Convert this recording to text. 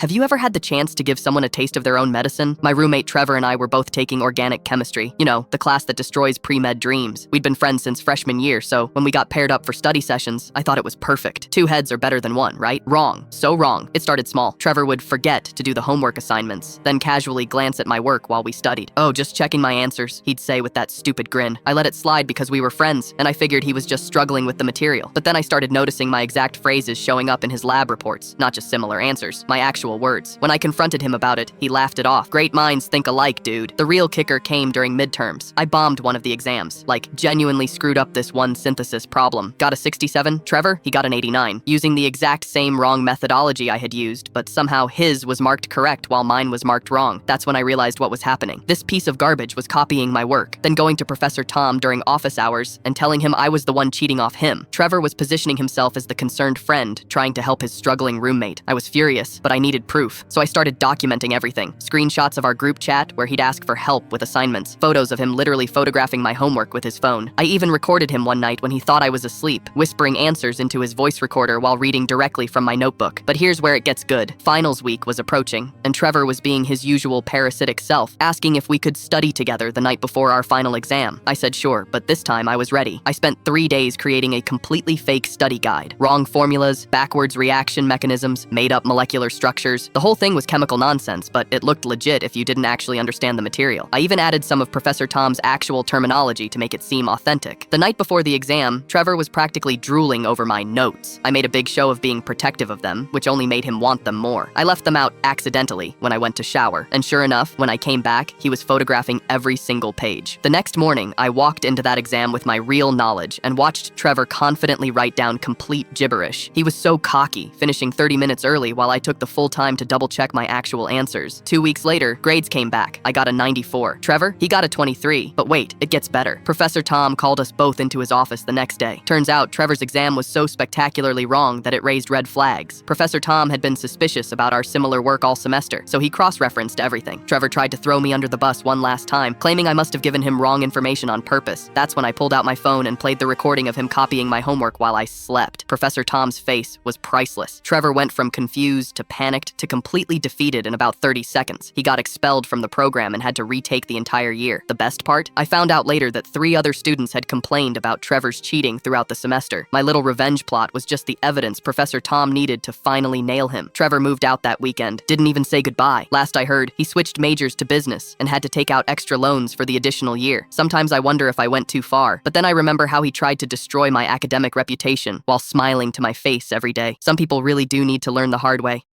Have you ever had the chance to give someone a taste of their own medicine? My roommate Trevor and I were both taking organic chemistry. You know, the class that destroys pre-med dreams. We'd been friends since freshman year, so when we got paired up for study sessions, I thought it was perfect. Two heads are better than one, right? Wrong. So wrong. It started small. Trevor would forget to do the homework assignments, then casually glance at my work while we studied. "Oh, just checking my answers," he'd say with that stupid grin. I let it slide because we were friends, and I figured he was just struggling with the material. But then I started noticing my exact phrases showing up in his lab reports, not just similar answers, my actual words. When I confronted him about it, he laughed it off. "Great minds think alike, dude." The real kicker came during midterms. I bombed one of the exams, like genuinely screwed up this one synthesis problem. Got a 67, Trevor, he got an 89, using the exact same wrong methodology I had used, but somehow his was marked correct while mine was marked wrong. That's when I realized what was happening. This piece of garbage was copying my work, then going to Professor Tom during office hours and telling him I was the one cheating off him. Trevor was positioning himself as the concerned friend, trying to help his struggling roommate. I was furious, but I needed proof, so I started documenting everything. Screenshots of our group chat where he'd ask for help with assignments, photos of him literally photographing my homework with his phone. I even recorded him one night when he thought I was asleep, whispering answers into his voice recorder while reading directly from my notebook. But here's where it gets good. Finals week was approaching, and Trevor was being his usual parasitic self, asking if we could study together the night before our final exam. I said sure, but this time I was ready. I spent 3 days creating a completely fake study guide. Wrong formulas, backwards reaction mechanisms, made-up molecular structures. The whole thing was chemical nonsense, but it looked legit if you didn't actually understand the material. I even added some of Professor Tom's actual terminology to make it seem authentic. The night before the exam, Trevor was practically drooling over my notes. I made a big show of being protective of them, which only made him want them more. I left them out accidentally when I went to shower, and sure enough, when I came back, he was photographing every single page. The next morning, I walked into that exam with my real knowledge and watched Trevor confidently write down complete gibberish. He was so cocky, finishing 30 minutes early while I took the full time to double-check my actual answers. 2 weeks later, grades came back. I got a 94. Trevor, he got a 23. But wait, it gets better. Professor Tom called us both into his office the next day. Turns out, Trevor's exam was so spectacularly wrong that it raised red flags. Professor Tom had been suspicious about our similar work all semester, so he cross-referenced everything. Trevor tried to throw me under the bus one last time, claiming I must have given him wrong information on purpose. That's when I pulled out my phone and played the recording of him copying my homework while I slept. Professor Tom's face was priceless. Trevor went from confused to panicked to completely defeated in about 30 seconds. He got expelled from the program and had to retake the entire year. The best part? I found out later that 3 other students had complained about Trevor's cheating throughout the semester. My little revenge plot was just the evidence Professor Tom needed to finally nail him. Trevor moved out that weekend, didn't even say goodbye. Last I heard, he switched majors to business and had to take out extra loans for the additional year. Sometimes I wonder if I went too far, but then I remember how he tried to destroy my academic reputation while smiling to my face every day. Some people really do need to learn the hard way.